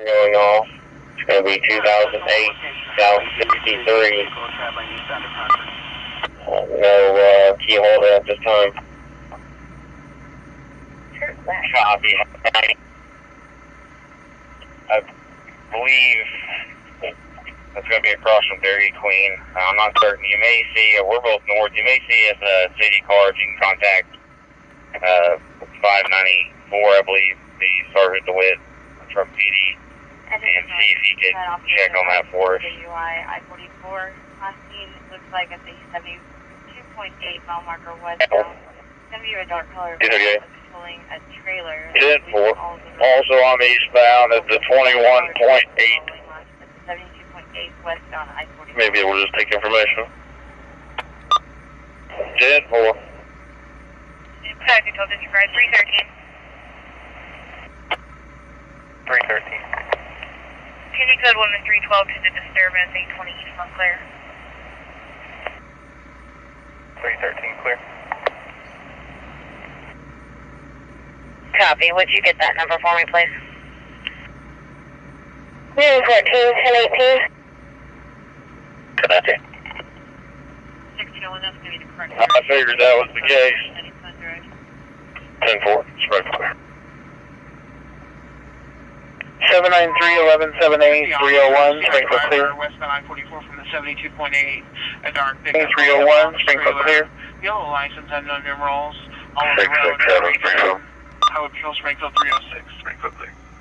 going off. It's going to be 2008, South 63. No key holder at this time. Copy. I believe that's going to be across from Dairy Queen. I'm not certain. You may see, we're both north, you may see us a city card. You can contact 594, I believe, the Sergeant DeWitt from PD, and see if he could check on that for us. I-44, last seen, looks like at the 72.8 mile marker westbound. It's going to be a dark color. Okay. Pulling a trailer. 10-4. Also on eastbound at the 21.8. 72.8 westbound I-44. Maybe we'll just take information. 10-4. Tactical District 313. 313. Can you code 1-312 to the disturbance 820 East Montclair? 313 clear. Copy. Would you get that number for me, please? 14, 1018. Copy. 1601, that's going to be the correct. I figured that was the case. 10-4, spread clear. 793-1178, 301, Springfield clear. Westbound I-44 from the 72.8, a dark thick 301, Springfield clear. Yellow license, unknown numerals, all over the road. 667, Springfield. Highway Patrol, Springfield 306, Springfield clear.